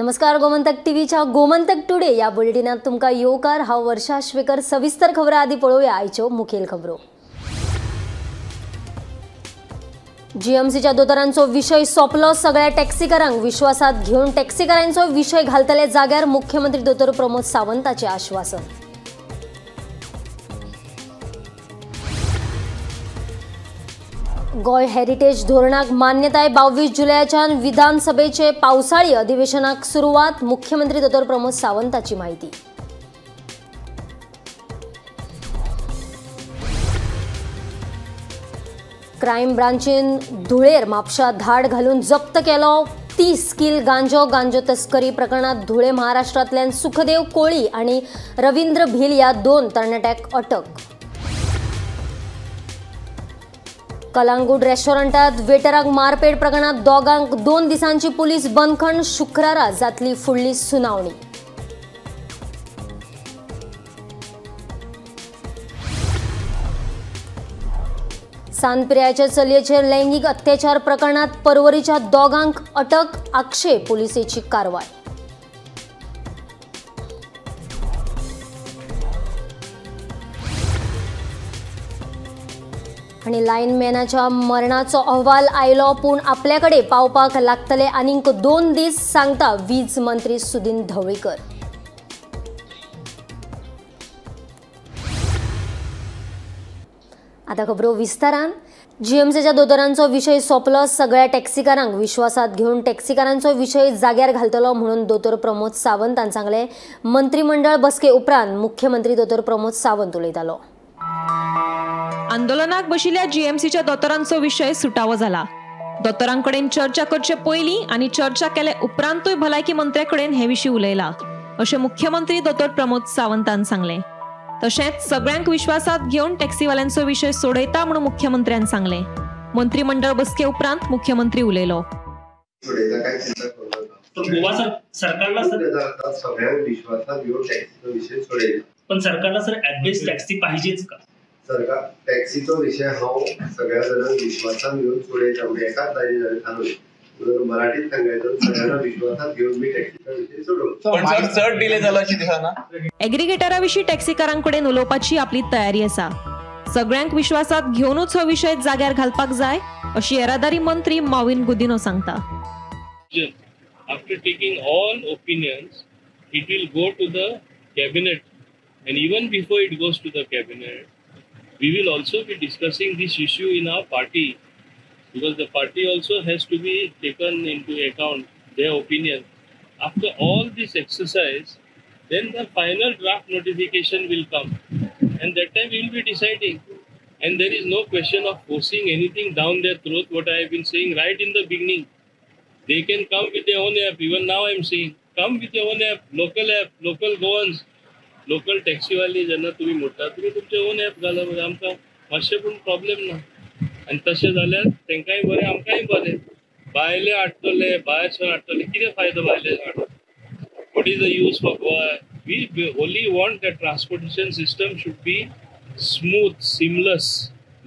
नमस्कार गोमंतक टीव्हीच्या गोमंतक टुडे या बुलेटिनात तुमका येवकार हांव वर्षा आश्वेकर। सविस्तर खबरां आदी पळोवया आयच्यो मुखेल खबरो। जीएमसीच्या दोतोरांचो विषय सोंपलो। सगळ्या टॅक्सीकारांक विश्वासात घेऊन टॅक्सीकारांचो विषय घालतले जाग्यार मुख्यमंत्री दोतोर प्रमोद सावंताचे आश्वासन। गोय हेरिटेज धोरणाक मान्यताय 22 जुलयाच्यान विधानसभेचे पावसाळी अधिवेशनाक सुरुवात। मुख्यमंत्री दोतोर प्रमोद सावंताची माहिती। क्राईम ब्रांचीन धुळेर म्हापशा धाड घालून जप्त केलो 30 किल गांजो तस्करी प्रकरणात धुळे महाराष्ट्रातल्यान सुखदेव कोळी आणि रवींद्र भिल या 2 तरणाट्याक अटक। कलांगूट रेस्टॉरंटात वेटराक मारपेट प्रकरणात दोगांक 2 दिसांची पुलीस बंदखण। शुक्रारा जातली फुडली सुनावणी। सांतपिऱ्याच्या चलयेचेर लैंगिक अत्याचार प्रकरणात परवरीच्या दोगांक अटक। आक्षे पुलिसेची कारवाय। आणि लाईनमॅनाच्या मरणाचो अहवाल आयलो पूण आपल्याकडे पावपाक लागतले आनीक 2 दीस सांगता वीज मंत्री सुदीन ढवळीकर। आता खबरो विस्तारान। जीएमसीच्या दोतोरांचो विषय सोंपलो। सगळ्या टॅक्सीकारांक विश्वासात घेऊन टॅक्सीकारांचो विषय जाग्यार घालतलो म्हणून दोतोर प्रमोद सावंत हांणी सांगले। मंत्रिमंडळ बसके उपरांत मुख्यमंत्री दोतोर प्रमोद सावंत उलयतालो। आंदोलनाक बशिल्ल्या जीएमसीच्या दोतोरांचो विषय सुटावो जाला। दोतोरांकडेन चर्चा करचे पयलीं आनी चर्चा केले उपरांतूय भलायकी मंत्र्याकडेन हे विशीं उलयला अशें मुख्यमंत्री दोतोर प्रमोद सावंतान सांगले। तशेंच सगळ्यांक विश्वासात घेवन टॅक्सीवाल्यांचो विषय सोडयता म्हणून मुख्यमंत्र्यान सांगले। मंत्रिमंडळ बसके उपरांत मुख्यमंत्री उलयलो। पण सरकारला सर ऍडमिस टॅक्सी पाहिजेच का? सरकार टॅक्सीचो विषय हांव सगळ्या जणांक विश्वासान घेवन सोडयता म्हणजे एकाच लायनीन थांबय मराठीत सांगायचं सगळ्यांना विश्वासात घेऊन मी टॅक्सीचा विषय सोडवतो। पण सर चड डिले जाला अशी दिसना। एग्रीगेटरा टॅक्सीकारांकडेन उलोवपाची आपली तयारी आसा। सगळ्यांक विश्वासात घेवनूच हो विषय जाग्यार घालपाक जाय अशी येरादारी मंत्री माविन गुदिनो सांगता। After taking all opinions, it will go to the cabinet, and even before it goes to the cabinet, we will also be discussing this issue in our party, because the party also has to be taken into account, their opinion. After all this exercise, then the final draft notification will come, and that time we will be deciding, and there is no question of forcing anything down their throat. What I have been saying right in the beginning, they can come with their own app. Even now I am saying, come with your own app, local goans, local टॅक्सीवाली जेन्ना तुम्ही मोडटा तुम्ही तुमचे on app घाला म्हणजे आमकां मातशें पूण प्रॉब्लेम ना। आनी तशें जाल्यार तांकांय बरें आमकांय बरें। भायले हाडटले भायरसून हाडटले कितें फायदो भायले हाडून? What is the use for Goa? We only want that transportation system should be smooth seamless.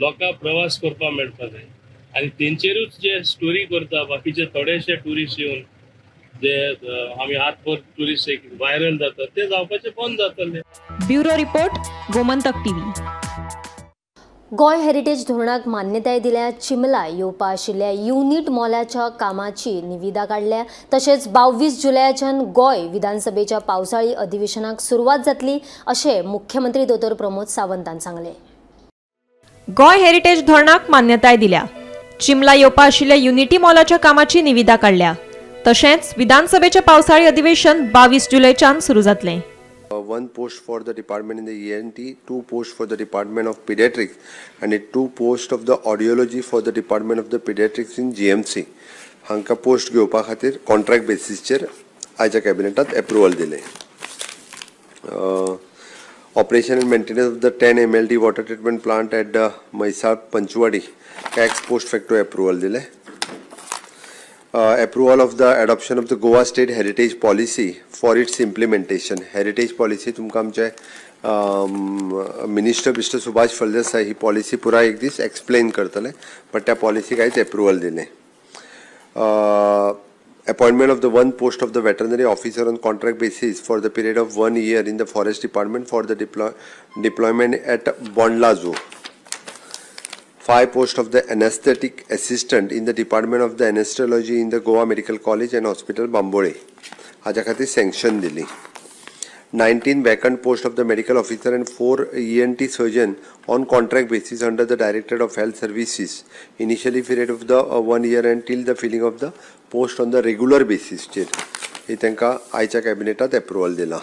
लोकांक प्रवास करपाक मेळपा जाय आनी तेंचेरूच जे स्टोरी करता बाकीचे थोडेशे ट्युरिस्ट येवन जे आम्ही हातभर टुरिस्ट व्हायरल जातात ते जावपाचे बंद जातले। Bureau report Gomantak TV. गोय हेरिटेज धोरणाक मान्यताय दिल्या। चिमला येवपा आशिल्ल्या युनिट मॉलाच्या कामाची निविदा काढल्या। तशेंच 22 जुलयाच्यान गोय विधानसभेच्या पावसाळी अधिवेशनाक सुरुवात जातली अशें मुख्यमंत्री दोतोर प्रमोद सावंतान सांगले। गोय हेरिटेज धोरणाक मान्यताय दिल्या। चिमला येवपा आशिल्ल्या युनिटी मॉलाच्या कामाची निविदा काढल्या। तशेंच विधानसभेचे पावसाळी अधिवेशन 22 जुलैच्यान सुरू जातले। 1 post for the department in the ENT, 2 posts for the department of pediatrics, and 2 posts of the audiology for the department of the pediatrics in GMC. हांका पोस्ट घेवपा खातीर कॉन्ट्रॅक्ट बेसिसचेर आयच्या कॅबिनेटात अप्रुवल दिले। Operation and maintenance of the 10 MLD water treatment plant at Maisal Panchawadi ex post facto approval दिले। Approval of the adoption of the Goa State Heritage Policy for its implementation. Heritage policy तुमकां आमचे minister Subhash Phaldesai ही policy पुराय एक दीस explain करतले, पण त्या पॉलिसीक आयज approval दिले। appointment of the one post of the veterinary officer on contract basis for the period of 1 year in the forest department for the deployment at Bondla Zoo. 5 posts of the anesthetic assistant in the department of the anesthesiology in the Goa Medical College and Hospital Bambole. हाच्या खातीर sanction दिली. 19 vacant posts of the medical officer and 4 ENT surgeon on contract basis under the Directorate of Health Services. Initially period of the 1 year and till the filling of the post on the regular basis. हे तांकां आयच्या कॅबिनेटात approval दिला.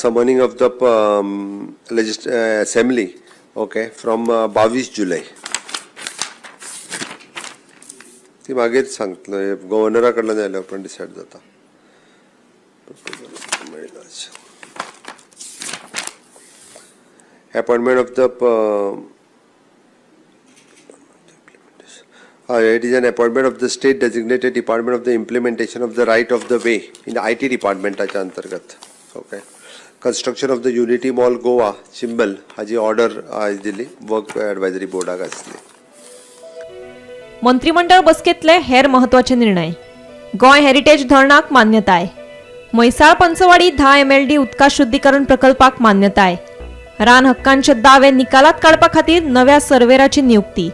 Summoning of the assembly, okay, from 22 July. ती मागीर सांगतलो गव्हर्नरा कडल्यान जाल्यार पण डिसायड जाता. Appointment of the it is an appointment of the state designated department of the implementation of the right of the way in the IT department च्या अंतर्गत. Okay. Construction of the Unity Mall Goa Chimbal Haji order आज दिली work एडवायझरी बोर्डाक आसली. मंत्रिमंडळ बसकेतले हेर महत्वाचे निर्णय. गोय heritage धरणाक मान्यताय. म्हैसाळ पंचवाडी 10 MLD उदका शुद्धीकरण प्रकल्पाक मान्यताय. रान हक्कांचे दावे निकालात काडपा खातीर नव्या सर्वेराची नियुक्ती.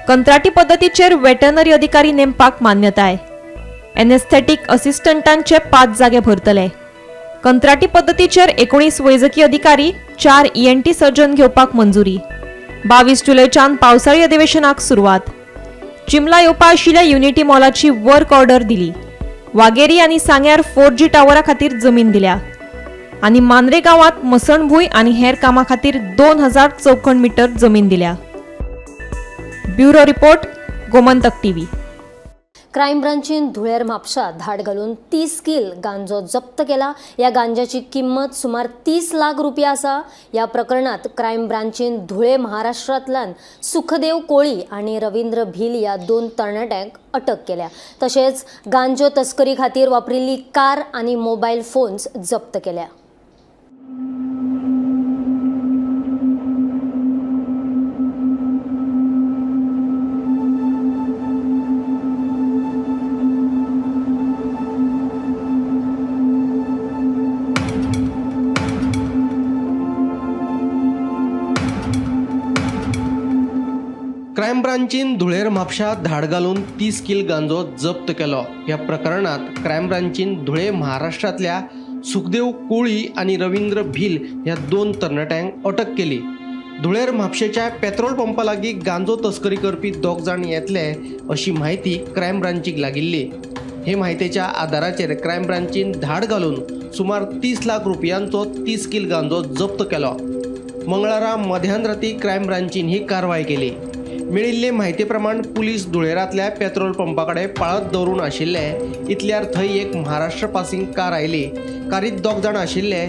कंत्राटी पद्धतीचेर वेटरनरी अधिकारी नेमपाक मान्यताय. एनेस्थेटिक असिस्टंटांचे 5 जागे भरतले. कंत्राटी पद्धतीचेर 19 वैजकी अधिकारी 4 ENT सर्जन घेवपाक मंजुरी. 22 जुलैच्यान पावसाळी अधिवेशनाक सुरवात. चिमला येवपा आशिल्ल्या युनिटी मॉलाची वर्क ऑर्डर दिली. वागेरी आनी सांग्यार 4G टावरा खातीर जमीन दिल्या. आनी मांद्रे गांवांत मसणभूंय आनी हेर कामां खातीर 2000 चौखण मीटर जमीन दिल्या. Bureau report, Gomantak TV. Crime ब्रांचीन धुळेर म्हापशां धाड घालून 30 किल गांजो जप्त केला. या गांजाची किंमत सुमार 30 लाख रुपया आसा. या प्रकरणात क्रायम ब्रांचीन धुळे महाराष्ट्रांतल्यान सुखदेव कोळी आणि रवींद्र भील या 2 तरणाट्यांक अटक केल्या. तशेंच गांजो तस्करी खातीर वापरिल्ली कार आणि मोबायल फोन्स जप्त केल्या. क्रायम ब्रांचीन धुळेर म्हापशां धाड घालून 30 किल गांजो जप्त केलो. ह्या प्रकरणात क्रायम ब्रांचीन धुळे महाराष्ट्रातल्या सुखदेव कोळी आणि रवींद्र भील ह्या 2 तरणाट्यांक अटक केली. धुळेर म्हापशेच्या पेट्रोल पंपा लागीं गांजो तस्करी करपी 2 जाण येतले अशी माहिती क्रायम ब्रांचीक लागिल्ली. हे माहितीच्या आधाराचेर क्रायम ब्रांचीन धाड घालून सुमार 30 लाख रुपयांचो 30 किल गांजो जप्त केलो. मंगळारा मध्यानराती क्रायम ब्रांचीन ही कारवाय केली. मेळिल्ले म्हायती प्रमाण पुलीस धुळेरांतल्या पेट्रोल पंपा कडेन पाळत दवरून आशिल्ले. इतल्यार थंय एक महाराष्ट्र पासिंग कार आयली. कारीत 2 जाण आशिल्ले.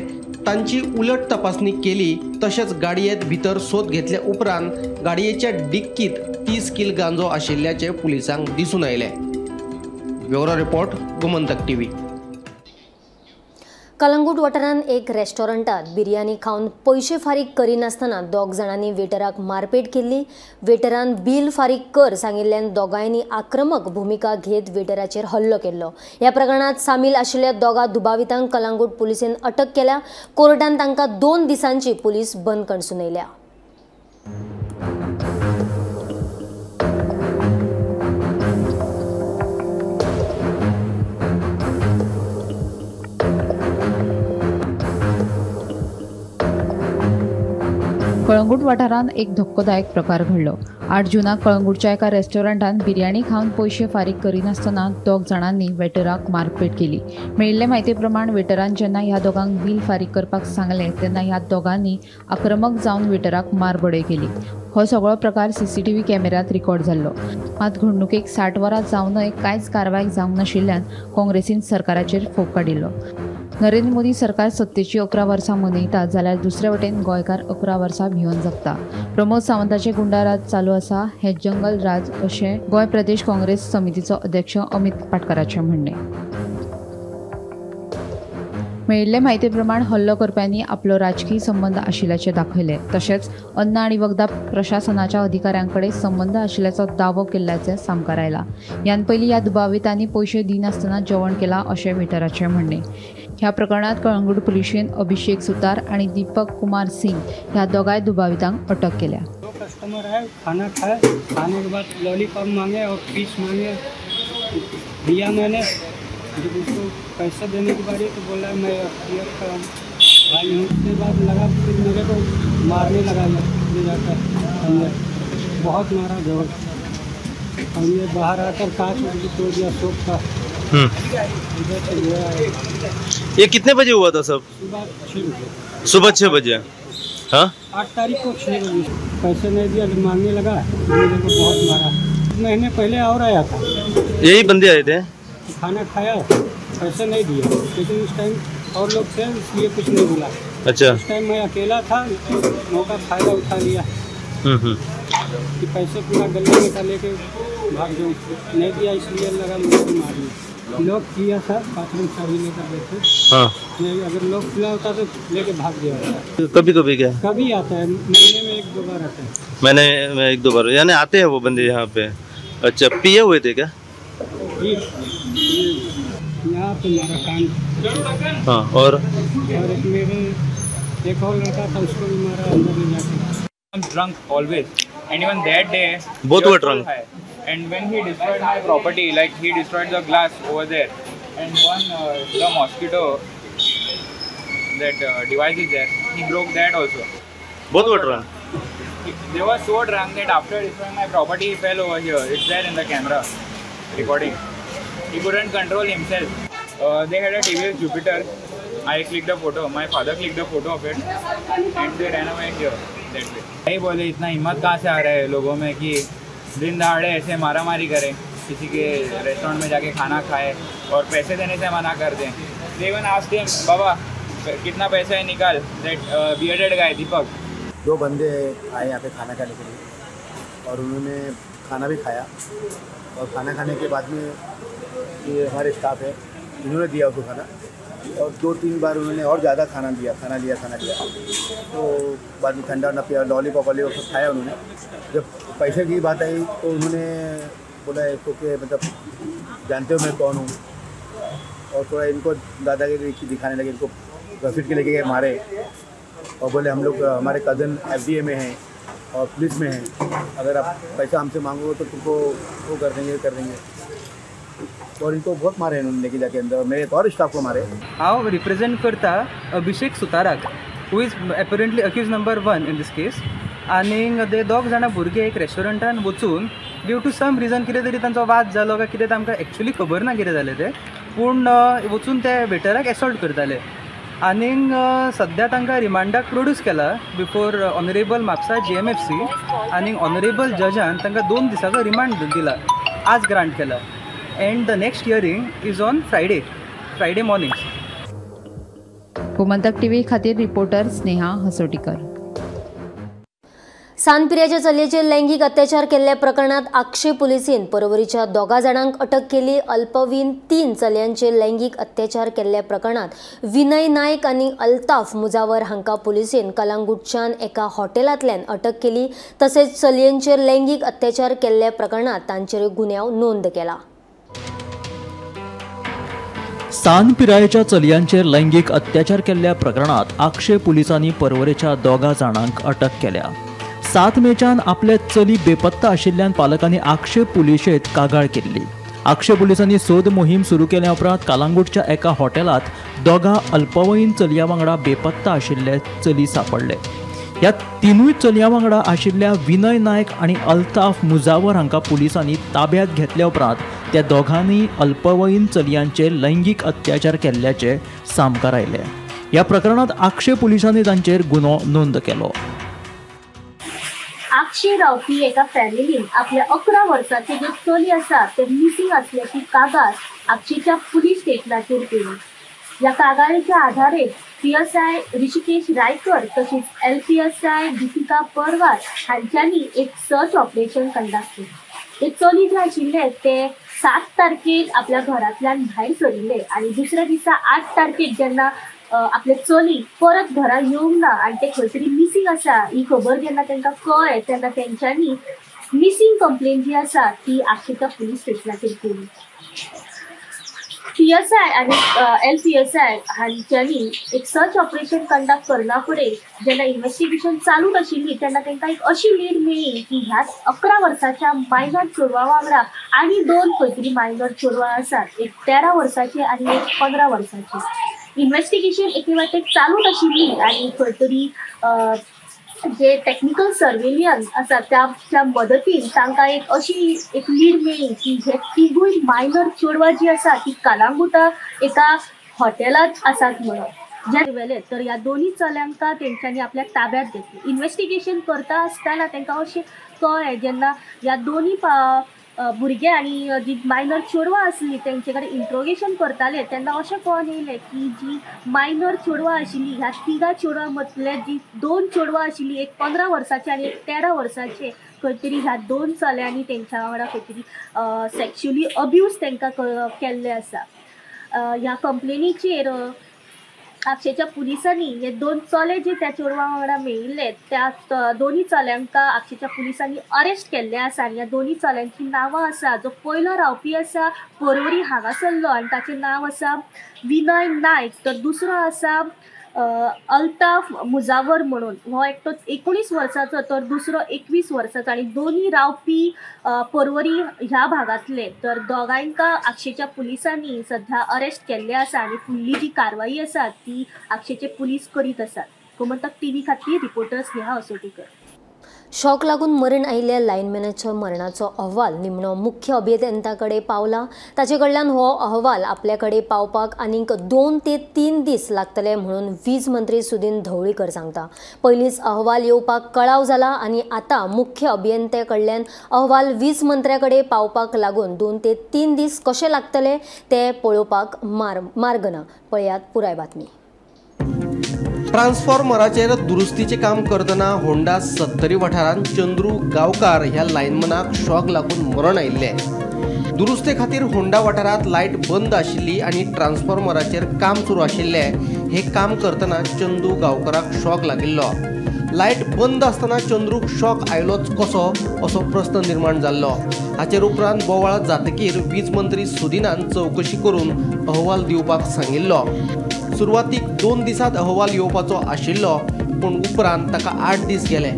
तांची उलट तपासणी केली. तशेंच गाडयेंत भितर सोद घेतल्या उपरांत गाडयेच्या डिक्कीत 30 किल गांजो आशिल्ल्याचे पुलिसांक दिसून आयले. Bureau report, Gomantak TV. Calangute वाठारांत एक रेस्टॉरंटात बिर्याणी खावन पैसे फारीक करिनासतना 2 जाणांनी वेटराक मारपेट केल्ली. वेटरान बील फारीक कर सांगिल्ल्यान दोगांयनी आक्रमक भुमिका घेत वेटराचेर हल्लो केल्लो. ह्या प्रकरणात सामील आशिल्ल्या 2 दुबावितांक कलंगूट पुलिसेन अटक केल्या. कोर्टान तांकां 2 दिसांची पुलीस बंदखण सुनयल्या. कळंगूट वाठारांत एक धक्कोदायक प्रकार घडलो. 8 जुनाक कळंगूटच्या एका रेस्टॉरंटात बिर्याणी खावन पैसे फारीक करिनासतना 2 जाणांनी वेटराक मारपेट केली. मेळिल्ले म्हायती प्रमाण वेटरान जेन्ना ह्या दोगांक बील फारीक करपाक सांगलें तेन्ना ह्या दोगांनी आक्रमक जावन वेटराक मारबडय केली. हो सगळो प्रकार CCTV कॅमेऱ्यात रिकॉर्ड जाल्लो. मात घडणुकेक 60 वरां जावनय कांयच कारवाय जावंक नाशिल्ल्यान काँग्रेसीन सरकाराचेर फोग काडिल्लो. नरेंद्र मोदी सरकार सत्तेची 11 वर्सां मनयता जाल्यार दुसरे वटेन गोंयकार 11 वर्सां भिवन जगता. प्रमोद सावंताचे गुंडाराज चालू आसा हे जंगल राज अशें गोंय प्रदेश काँग्रेस समितीचो अध्यक्ष अमित पाटकराचें म्हणणें. मेळिल्ले म्हायती प्रमाण हल्लो करप्यांनी आपलो राजकीय संबंध आशिल्ल्याचे दाखयले तशेंच अन्न आनी वखदां प्रशासनाच्या अधिकाऱ्यांकडे संबंध आशिल्ल्याचो दावो केल्ल्याचे सामकार आयला. ह्यान पयलीं ह्या दुबावितांनी पयशे दिनासतना जेवण केलां अशें वेटराचें म्हणणें. ह्या प्रकरणात कळंगूट पुलिशेन अभिषेक सुतार आणि दीपक कुमार सिंग ह्या दोगांय दुबावितांक अटक केल्या. कस्टमर है, खाना खाए, खाने के बाद लॉलीपॉप मांगे और फिश मांगे, दिया मैंने. जब उसको पैसा देने की बारी तो बोला मैं क्लियर का भाई हूँ. उसके बाद लगा फिर मेरे को मारने लगा ले जाकर अंदर, बहुत मारा जोर. और ये बाहर आकर कांच तोड़ दिया शॉप का. इधर से गया है. ये कितने बजे हुआ था सब? सुबह 6 बजे. सुबह 6 बजे. हाँ, 8 तारीख को 6 बजे पैसे नहीं दिया तो मांगने लगा, मेरे को बहुत मारा. महीने पहले और आया था, यही बंदे आए थे. खाना खाया, पैसे नहीं दिए, लेकिन उस टाइम और लोग थे इसलिए कुछ नहीं बोला. अच्छा. उस टाइम मैं अकेला था, मौका फ़ायदा उठा लिया कि पैसे पूरा गले में का लेके भाग जाऊँ. नहीं दिया इसलिए लगा मुझे मार दिया. लोग किया था, बाथरूम चाबी लेकर बैठे. हाँ, नहीं अगर लोग खुला होता तो लेके भाग गया होता. कभी कभी क्या कभी आता है, महीने में 1-2 बार आता है. मैं 1-2 बार यानी आते हैं वो बंदे यहाँ पे. अच्छा, पिए हुए थे क्या? यहाँ पे मारा कान. हाँ, और एक मेरे एक और लड़का था, उसको भी मारा अंदर ले जाके. I'm drunk always, and even that day Both he were was drunk. high. And when he destroyed my property, like he destroyed the glass over there, and the mosquito that device is there, he broke that also. Both were drunk. They were so drunk that after destroying my property, he fell over here. It's there in the camera recording. He couldn't control himself. They had a TVS Jupiter. I clicked the photo. My father clicked the photo of it, and they ran away here that way. नहीं बोले इतना हिम्मत कहाँ से आ रहा है लोगों में कि दिन दहाड़े ऐसे मारामारी करें, किसी के रेस्टोरेंट में जाके खाना खाए और पैसे देने से मना कर दें. They even asked him, बाबा कितना पैसा है निकाल. That bearded guy Deepak. 2 बंदे आए यहाँ पे खाना खाने के लिए और उन्होंने खाना भी खाया. और खाना खाने के बाद में ये हमारे स्टाफ है, इन्होंने दिया उसको खाना और 2-3 बार उन्होंने और ज़्यादा खाना लिया. तो बाद में ठंडा पिया, लॉलीपॉप सब खाया उन्होंने. जब पैसे की बात आई तो उन्होंने बोला इसको कि मतलब जानते हो मैं कौन हूँ, और थोड़ा इनको दादागिरी दिखाने लगे. इनको घसीट के लेके गए मारे और बोले हम लोग हमारे कज़न FDA में हैं और पुलिस में हैं, अगर आप पैसा हमसे मांगोगे तो तुमको वो कर देंगे. और इनको बहुत मारे उन्होंने लेके जाके अंदर. मेरे और स्टाफ को मारे. हांव रिप्रेजेंट करता अभिषेक सुताराक, who is apparently accused number 1 in this case. आनी ते 2 जाणां भुरगे एक रेस्टॉरंटान वचून ड्यू टू सम रिजन कितें तरी तांचो वाद जालो काय कितें आमकां एक्चुअली खबर ना कितें जालें तें, पूण वचून ते वेटराक एसॉल्ट करताले. आनी सद्या तांकां रिमांडाक प्रोड्यूस केला बिफोर ऑनरेबल म्हापसा GMFC. आनी ऑनरेबल जजान तांकां 2 दिसाचो रिमांड दिला, आज ग्रांट केला. And the next hearing is on Friday mornings. Gomantak TV खातीर रिपोर्टर स्नेहा हसोटीकर. सानपिऱ्याच्या चलयेचेर लैंगिक अत्याचार केल्ल्या प्रकरणात आक्षे पुलिसेन परवरीच्या 2 जाणांक अटक केली. अल्पवयीन 3 चलयांचेर लैंगिक अत्याचार केल्ल्या प्रकरणात विनय नायक आनी अल्ताफ मुजावर हांकां पुलिसेन कलंगूटच्यान एका हॉटेलांतल्यान अटक केली. तसेच चलयेंचेर लैंगिक अत्याचार केल्ल्या प्रकरणात तांचेर गुन्यांव नोंद केला. सानपिरायेच्या चलयांचेर लैंगिक अत्याचार केल्ल्या प्रकरणात आक्षे पुलिसांनी परवरेच्या 2 जाणांक अटक केल्या. 7 मेच्यान आपले चली बेपत्ता आशिल्ल्यान पालकांनी आक्षे पुलिशेंत कागाळ केल्ली. आक्षे पुलिसांनी सोद मोहीम सुरू केल्या उपरांत कलंगूटच्या एका हॉटेलांत 2 अल्पवयीन चलयां वांगडा बेपत्ता आशिल्ले चली सापडले. ह्या 3 चलयां वांगडा आशिल्ल्या विनय नायक आनी अल्ताफ मुजावर हांकां पुलिसांनी ताब्यांत घेतल्या उपरांत त्या दोघांनी अल्पवयीन चलयांचेर लैंगिक अत्याचार केल्ल्याचे सामकार आयले. ह्या प्रकरणात आक्षे पुलिसांनी तांचेर गुन्हो नोंद केलो. आक्षे रावपी एका फॅमिलीन आपल्या 11 वर्साचे जे चली आसा ते मिसिंग असल्याची कागाळ आक्षेच्या पुलीस स्टेशनाचेर केली. या कागाळीच्या आधारे PSI ऋषिकेश रायकर तसेच LPSI दीपिका परवार हांच्यांनी एक सर्च ऑपरेशन कंडक्ट केले. ते चली जे आशिल्ले ते 7 तारखेक आपल्या घरांतल्यान भायर सरिल्ले आणि दुसऱ्या दिसा 8 तारखेक जेन्ना आपले चली परत घरा येवंक ना आनी ते खंय तरी मिसींग आसा ही खबर जेन्ना तांकां कळ्ळें तेन्ना तेंच्यांनी मिसींग कंप्लेन जी आसा ती आक्षेच्या पुलीस स्टेशनाचेर केली. PSI आणि LPSI हांच्यांनी एक सर्च ऑपरेशन कंडक्ट करना फुडें जेन्ना इन्व्हेस्टिगेशन चालू आशिल्ली तेन्ना तांकां एक अशी लीड मेळ्ळी की ह्याच 11 वर्साच्या मायनर चेडवा वांगडा आनी 2 खंय तरी मायनर चेडवां आसात, एक 13 वर्साचे आनी एक 15 वर्साचे. इन्व्हेस्टिगेशन एके वाटेक चालू आशिल्ली आनी खंय तरी जे टेक्निकल सर्वेलियन्स आसा त्या मदतीन तांकां एक अशी एक लीड मेळ्ळी की हे तिगूय मायनर चेडवां जी आसा ती कालांगुटा एका हॉटेलांत आसात म्हणून जे वेले तर ह्या दोन्ही चल्यांका तेंच्यांनी आपल्या ताब्यात घेतली. इन्व्हेस्टिगेशन करता आसतना तांकां अशें कळ्ळें जेन्ना ह्या दोन्ही भुरगे आनी जी मायनर चेडवां आसलीं तेंचे कडेन इंट्रोगेशन करताले तेन्ना अशें कळोन येयलें की जी मायनर चेडवां आशिल्लीं ह्या तिगा चेडवां मदले जी 2 चेडवां आशिल्लीं, एक 15 वर्साचे आनी एक 13 वर्साचे, खंय तरी ह्या 2 चल्यांनी तेंच्या वांगडा खंय तरी सेक्शुअली अब्यूज तांकां केल्ले आसा. ह्या कंप्लेनीचेर आक्षेच्या पुलिसांनी हे 2 चले जे त्या चेडवां वांगडा मेळिल्ले त्या दोन्ही चल्यांका आक्षेच्या पुलिसांनी अरेस्ट केल्ले आसा. ह्या दोन्ही चल्यांची नांवां आसा. जो पयलो रावपी आसा परवरी हांगासरलो आनी ताचें नांव आसा विनय नायक, तर दुसरो आसा अल्ताफ मुजावर म्हणून, हो एकटो 19 वर्साचो तर दुसरो 21 वर्साचो आनी दोन्ही रावपी परवरी ह्या भागातले. तर दोगांयका आक्षेच्या पुलिसांनी सध्या अरेस्ट केल्ले आसा आनी फुडली जी कारवाई आसा ती आक्षेचे पुलीस करीत आसात. गोमंतक TV खातीर रिपोर्टर स्नेहा असोटीकर. शॉक लागून मरण आयिल्ल्या लायनमॅनाच्या मरणाचो अहवाल निमणो मुख्य अभियंत्याकडे पावला. ताचे कडल्यान हो अहवाल आपल्याकडे पावपाक आनीक 2 ते 3 दीस लागतले म्हणून वीज मंत्री सुदीन ढवळीकर सांगता. पयलींच अहवाल येवपाक कळाव जाला आनी आतां मुख्य अभियंत्या कडल्यान अहवाल वीज मंत्र्याकडे पावपाक लागून 2 ते 3 दीस कशे लागतले ते पळोवपाक मार्ग ना. पळयात पुराय बातमी. ट्रान्सफॉर्मराचेर दुरुस्तीचे काम करतना होंडा 70 वाठारांत चंद्रू गांवकार ह्या लायनमनाक शॉक लागून मरण आयिल्ले. दुरुस्ते खातीर होंडा वाठारांत लायट बंद आशिल्ली आनी ट्रान्सफॉर्मराचेर काम सुरू आशिल्ले. हे काम करतना चंदू गांवकाराक शॉक लागिल्लो. लायट बंद आसतना चंद्रूक शॉक आयलोच कसो असो प्रस्न निर्माण जाल्लो. हाचेर उपरांत बोवाळ जातकीर वीज मंत्री सुदिनान चवकशी करून अहवाल दिवपाक सांगिल्लो. सुरवातीक 2 दिसांत अहवाल येवपाचो आशिल्लो पूण उपरांत ताका 8 दीस गेले.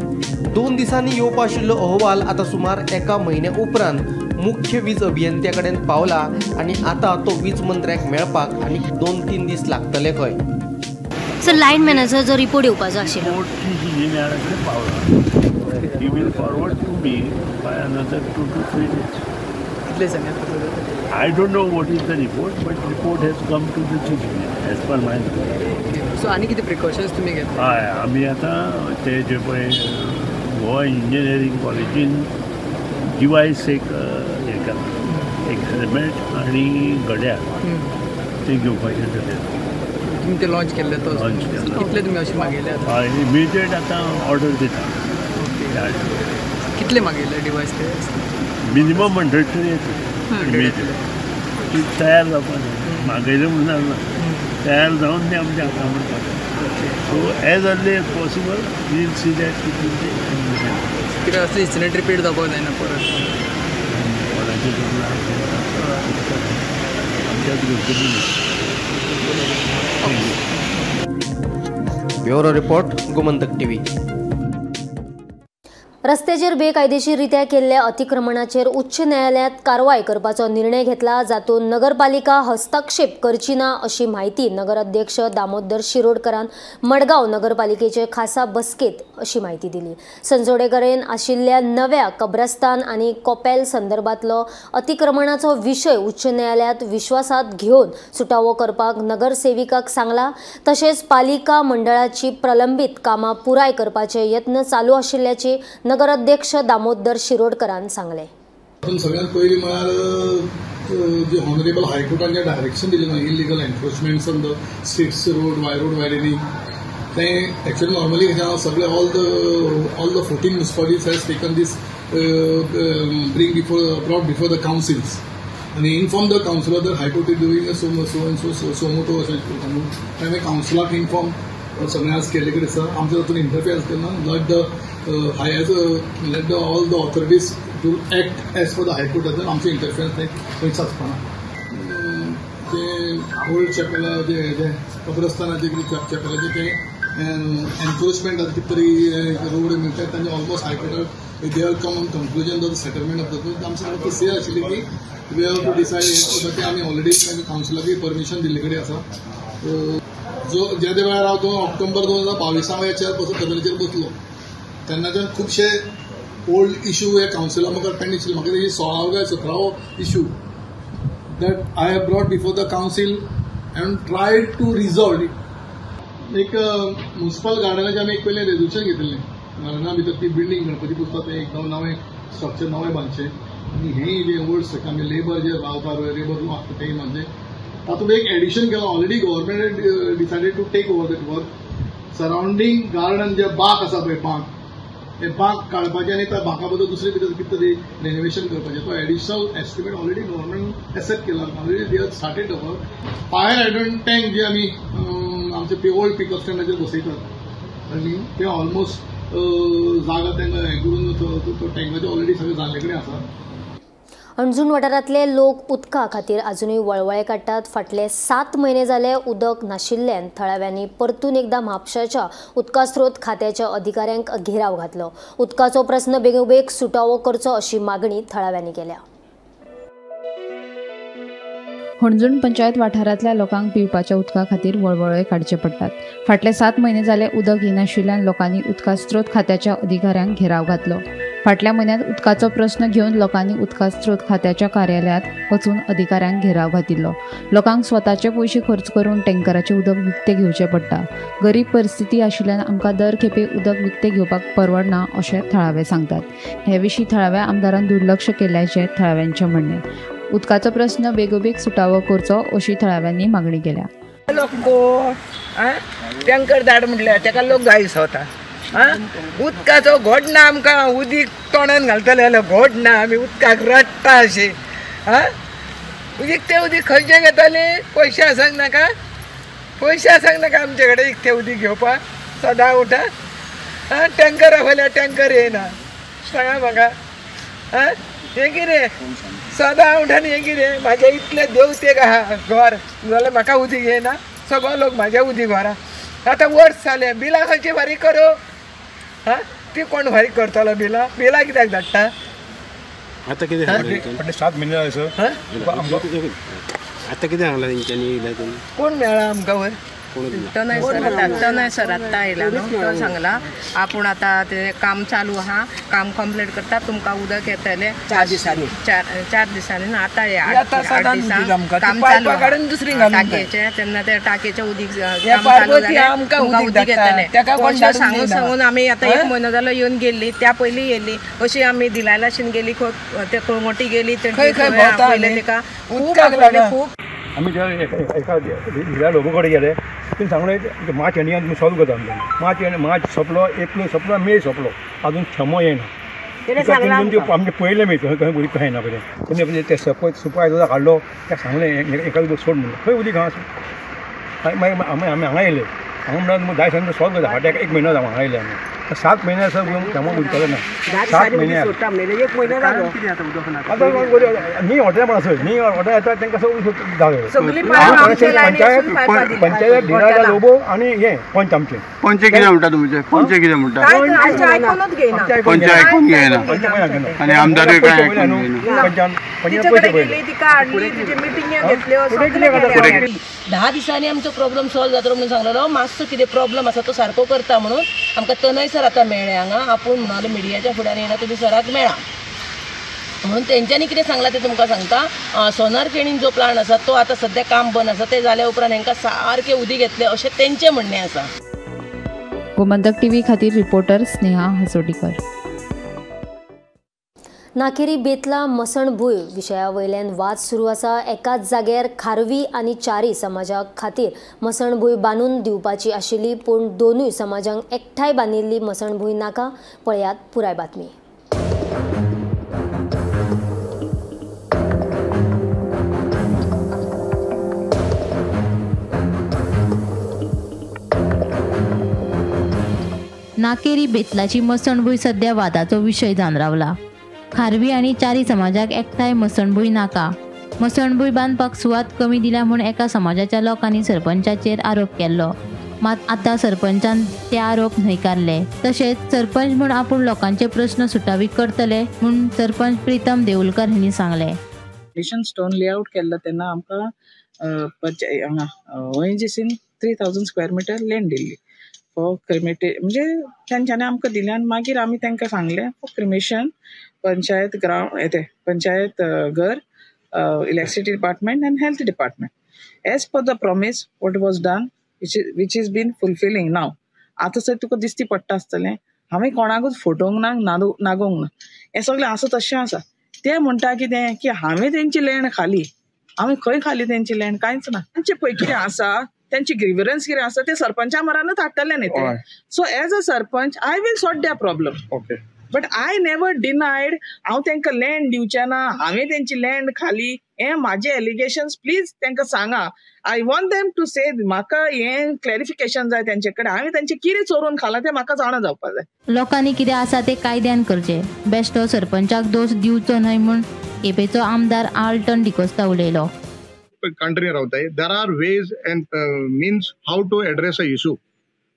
2 दिसांनी येवपा आशिल्लो अहवाल आतां सुमार 1 म्हयन्या उपरांत मुख्य वीज अभियंत्या कडेन पावला आनी आतां तो वीज मंत्र्याक मेळपाक आनीक 2-3 दीस लागतले खंय. सर, लायन मॅनाचो जो रिपोर्ट येवपाचो आशिल्लो he will forward to me by another 2 to 3 days. I don't know what is the report, but report has come to the chief engineer as per my knowledge. So आणि किती precautions तुम्ही घेता? आम्ही आता ते जे पळय गोवा इंजिनियरींग कॉलेजीन डिवायस एक हे केला, एक हेल्मेट आणि घड्याळ ते घेवपाचें जालें. तुम्ही ते लॉन्च केल्ले तो लॉन्च केला. कितले तुम्ही अशें मागयले? इमिजिएट आतां ऑर्डर दिता. कितले मागयले डिवायस ते? मिनिमम 100 तरी इमिजिएट ती तयार जावपाक जाय. मागयले म्हणून ना, तयार जावन ते आमच्या हातांत पडटा. So as early as possible will see that कित्याक असले इन्सिडेंट रिपीट जावपाक जायना परत. Bureau report Gomantak TV. रस्त्याचेर बेकायदेशीररित्या केल्ल्या अतिक्रमणाचेर उच्च न्यायालयात कारवाय करपाचो निर्णय घेतला, जातूंत नगरपालिका हस्तक्षेप करची ना अशी माहिती नगर अध्यक्ष दामोदर शिरोडकरान मडगांव नगरपालिकेचे खासा बसकेत अशी माहिती दिली. संजोडेकरेन आशिल्ल्या नव्या कब्रस्तान आनी कोपेल संदर्भातलो अतिक्रमणाचो विशय उच्च न्यायालयात विश्वासात घेवन सुटावो करपाक नगरसेविकाक सांगला. तशेंच पालिका मंडळाची प्रलंबीत कामां पुराय करपाचे यत्न चालू आशिल्ल्याची नगर अध्यक्ष दामोदर शिरोडकरान सांगले. सगळ्यात पयलीं म्हळ्यार जे ऑनरेबल हायकोर्टान जे डायरेक्शन दिलें ना illegal enforcements on the streets road widening ते एक्चुअली नॉर्मली सगळे all the 14 municipalities has taken this brought before the councils आनी inform the councillor that high court is doing suo motu अशें करता म्हणून हांवें कावन्सिलाक इन्फॉर्म सगळ्यांक केल्ले कडेन आसा आमच्या तातूंत इंटरफियरन्स करना let the all the authorities to act as per the high court आमचे इंटरफियरन्स खंयच आसपाना ते ओल्ड चॅपेला जे कब्रस्तानाचे चॅपेलाचे ते एनक्रोचमेंट कितें तरी रोड मिळतात तांचे ऑलमोस्ट हायकोर्टाक they are come on conclusion of the settlement of the आमचे से आशिल्ली की वी हॅव टू डिसायड ते आमी ऑलरेडी कावन्सिलाकूय परमिशन दिल्ले कडेन आसा जो ज्या वेळार हांव 2 ऑक्टोबर 2022 ह्या पदाचेर बसलो तेन्नाच्यान खुबशे ओल्ड इश्यू हे कावन्सिला म्हाका पेंडींग आशिल्ले म्हाका तेजी 16वा काय 17वो issue that I have brought before the council and tried to resolve it. एक म्युनिसिपल गार्डनाचे आमी एक पयलें रेजोल्युशन घेतिल्लें गार्डना भितर ती बिल्डींग गणपती पुजता तें एकदम नवें स्ट्रक्चर नवें बांदचें आनी हें जे ओल्ड स्ट्रक्चर आमी लेबर जे रावता लेबर रूम आसता तें म्हणजे तातूंत एक एडिशन केलां already government decided to take over that work surrounding garden जे बाग आसा पळय बाग हे बाग काडपाचे आनी त्या बागा बद्दल दुसरे कितें तरी रेनोवेशन करपाचें तो additional estimate already government accept केला already they are started the work fire hydrant tank जे आमी आमचे ओल्ड पिकअप स्टँडाचेर बसयतात आनी ते ऑलमोस्ट जागा तांकां हें करून तो टँकाचे ऑलरेडी सगळें जाल्ले कडेन आसा. अंजून वाठारांतले लोक उदका खातीर अजूनय वळवळे काडटात. फाटले 7 म्हयने जाले उदक नाशिल्ल्यान थळाव्यांनी परतून एकदा म्हापशाच्या उदका स्रोत खात्याच्या अधिकाऱ्यांक घेराव घातलो. उदकाचो प्रस्न बेगोबेग सुटावो करचो अशी मागणी थळाव्यांनी केल्या. हणजूण पंचायत वाठारांतल्या लोकांक पिवपाच्या उदका खातीर वळवळे काडचे पडटात. फाटले 7 म्हयने जाले उदक येनाशिल्ल्यान लोकांनी उदका स्रोत खात्याच्या अधिकाऱ्यांक घेराव घातलो. फाटल्या म्हयन्यांत उदकाचो प्रस्न घेवन लोकांनी उदका स्रोत खात्याच्या कार्यालयांत वचून अधिकाऱ्यांक घेराव घातिल्लो. लोकांक स्वताचे पयशे खर्च करून टँकराचें उदक विकतें घेवचें पडटा. गरीब परिस्थिती आशिल्ल्यान आमकां दर खेपे उदक विकतें घेवपाक परवडना अशें थळावे सांगतात. हे विशीं थळाव्या आमदारान दुर्लक्ष केल्ल्याचें थळाव्यांचें म्हणणें. उदकाचो प्रस्न बेगोबेग सुटावो करचो अशी थळाव्यांनी मागणी केल्या. टँकर धाड म्हटल्यार ताका लोक जाय दिसता. उदकाचो घोट ना आमकां उदीक तोंडान घालतले जाल्यार घोट ना आमी उदकाक रडटा अशें. विकतें उदीक खंयचें घेताले पयशे आसांक नाका आमचे कडेन विकतें उदीक घेवपाक सदां उठा टँकरा फाल्यां टँकर येना सांगा म्हाका. हें कितें सदां उठान हें कितें म्हाजे इतले देवतेक आहा घर जाल्यार म्हाका उदीक येना सगळो लोक म्हाज्या उदीक व्हरा. आतां वर्स जालें बिलां खंयची फारीक करूं ती कोण फारीक करतलो बिलां कित्याक धाडटा. आतां कितें फाटले 7 म्हयने जाले सर आतां कितें सांगलां तेंच्यांनी कोण मेळ्ळा आमकां वयर तनय सर आत्ता आयला न्हू तो सांगला आपूण आतां तें काम चालू आहा काम कंप्लीट करता तुमकां उदक येतलें 4 दिसांनी 4 दिसांनी ना आतां 8 दिसां काम चालू टाकयेचें तेन्ना त्या टाकयेचें उदीक काम चालू जालें तुमकां उदीक येतलें सांगून आमी आतां 1 म्हयनो जालो येवन गेल्ली त्या पयलीं येयल्ली अशी आमी दिलायलाशीन गेली ते कळंगोटी गेली पयलें तेका खूब आमी एका धिरा लोगो कडेन गेले तुमी सांगलें मार्च एंडिंगान तुमी सॉल्व करता मार्च सोंपलो एप्रील सोंपलो मे सोंपलो अजून क्षमो येना आमचे पयले मे खंय उदीक खायना पयलें ते सुपाय काडलो त्या सांगलें एका उदक सोड म्हणून खंय उदीक आहा मागीर आमी हांगा येयले हांगा म्हणून 10 दिसांनी सॉल्व करता फाटल्याक 1 म्हयनो जालो हांगा येयले आमी 7 म्हयने सर क्षमो उदकलो ना 7 म्हयने 1 म्हयनो जालो आतां न्ही हॉटेल पण आसत न्ही हॉटेल येता तांकां सगळी पंचायत धिराच्या लोबो आनी हे पंच आमचे पंचे कितें म्हणटा तुमचे पंचे कितें म्हणटा पंच आयकून घेयना आनी आमदारूय काय आयकून घेयना. 10 दिसांनी आमचो प्रॉब्लेम सॉल्व जातलो म्हणून सांगलेलो मातसो कितें प्रॉब्लेम आसा तो सारको करता म्हणून आमकां तनय सर आतां मेळ्ळे हांगा आपूण म्हणालो मिडियाच्या फुड्यान येयना तुमी सराक मेळा म्हणून तेंच्यांनी कितें सांगलां तें तुमकां सांगता. सोनार केणीन जो प्लांट आसा तो आतां सद्या काम बंद आसा ते जाल्या उपरांत हांकां सारकें उदीक येतलें अशें तेंचें म्हणणें आसा. गोमंतक टीव्ही खातीर रिपोर्टर स्नेहा हसोटीकर. नाकेरी बेतला मसणभूंय विशया वयल्यान वाद सुरू आसा. एकाच जाग्यार खारवी आनी चारी समाजा खातीर मसणभूंय बांदून दिवपाची आशिल्ली पूण दोनूय समाजांक एकठांय बांदिल्ली मसणभूंय नाका. पळयात पुराय बातमी. नाकेरी बेतलाची मसणभूंय सध्या वादाचो विशय जावन रावला. खारवी आनी चारी समाजाक एकठांय मसणभूंय नाका. मसणभूंय बांदपाक सुवात कमी दिल्या म्हूण एका समाजाच्या लोकांनी सरपंचाचेर आरोप केल्लो. मात आता सरपंचान ते आरोप न्हयकारले. तशेंच सरपंच म्हूण आपूण लोकांचे प्रश्न सुटावी करतले म्हूण सरपंच प्रितम देऊलकर हांणी सांगले. स्टोन लेआउट केल्लो तेन्ना आमकां ONGCन 3000 स्क्वेअर मिटर लँड दिल्ली फॉर क्रिमेटे, म्हणजे तेंच्यांनी आमकां दिली आनी मागीर आमी तांकां सांगलें for cremation panchayat ground panchayat घर, electricity department and health department as per the promise what was done which is been fulfilling now. आतां सर तुका दिसती पडटा आसतलें हांवें कोणाकूच फटोवंक ना, नागोवंक ना, हें सगळें आसा तशें आसा. ते म्हणटा कितें की हांवें तेंची लँड खाली, हांवें खंय खाली तेंची लँड, कांयच ना. तेंचे पळय कितें आसा, तेंची ग्रिवरन्स कितें आसा ते सरपंचा मरानूच हाडटले न्ही ते. So as a sarpanch I will sort their problem. But I never डिनायड हांव तांकां लँड दिवचें ना, हांवें तेंची लँड खाली. हे म्हाजे एलिगेशन्स प्लीज तांकां सांगा. आय वॉन्ट देम टू से म्हाका हें क्लॅरिफिकेशन जाय तेंचे कडेन. हांवें तेंचे कितें चोरून खालां तें म्हाका जाणा जावपाक जाय. लोकांनी कितें आसा ते कायद्यान करचे. बेश्टो सरपंचाक दोश दिवचो न्हय म्हूण केपेंचो आमदार आल्टन डिकोस्ता उलयलो. कंट्री रावताय, there are ways and means how to address a issue.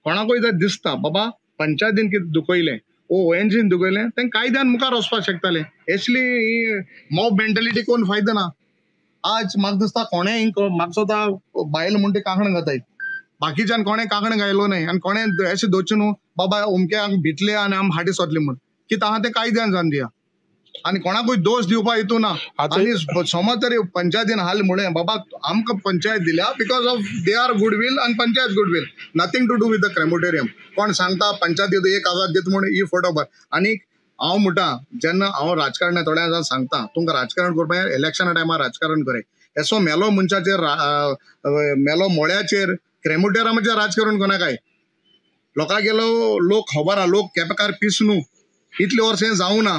कोणाकूय जर दिसता बाबा पंचायतीन कितें दुखयलें ONGCन दुखयलें तें कायद्यान मुखार वचपाक शकताले. एक्चुअली मॉब मेंटॅलिटी कोण फायदो ना. आज म्हाका दिसता कोणें म्हाका सुद्दां बायल म्हूण ती कांकण घाताय, बाकीच्यान कोणें कांकण घायलो न्हय आनी कोणें अशें दोचे न्हू बाबा अमक्याक भितले आनी आमी फाटीं सोंतले म्हूण. कितें आहा तें कायद्यान जावन दिया आनी कोणाकूय दोश दिवपाक हितू ना. आनी समज तरी पंचायतीन हाल म्हणलें बाबा आमकां पंचायत दिल्या because of their goodwill आनी panchayat goodwill, nothing to do with the crematorium. कोण सांगता पंचायतीत 1000 दिता म्हूण ही फोटो. आनी हांव म्हणटा जेन्ना हांव राजकारण्या थोड्या सांगता तुमकां राजकारण करपाक इलेक्शना टायमार राजकारण करे. असो मेलो मनशाचेर मेलो मोळ्याचेर क्रेमोटेरियमाचेर राजकारण कोणाकाय. लोकांक गेलो लोक खबर आहा, लोक केपेकार पीस न्हू इतले वर्सां जावं ना.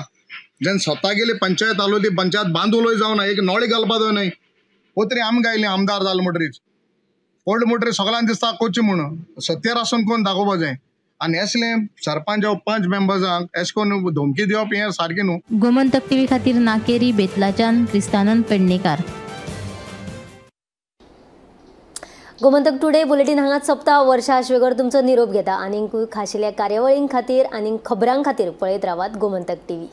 जेन्ना स्वता गेली पंचायत आलो ती पंचायत बांदूलोय जावं ना, एक नळी घालपाक जाय न्हय. हो तरी आमी गायली आमदार जालो म्हणटरीच व्हड मोटरी सगळ्यांक दिसता कोची म्हणून सत्यार आसून कोण दाखोवपाक जाय. आनी असलें सरपंच पंच मेंबर्सांक अशें करून धमकी दिवप हें सारकें न्हू. गोमंतक टीव्ही खातीर नाकेरी बेतलाच्यान क्रिस्तानंद पेडणेकार. गोमंतक टुडे बुलेटिन हांगाच सोंपता. वर्षा आशवेकर तुमचो निरोप घेता. आनीक खाशेल्या कार्यावळीं खातीर आनी खबरां खातीर पळयत रावात गोमंतक टीव्ही.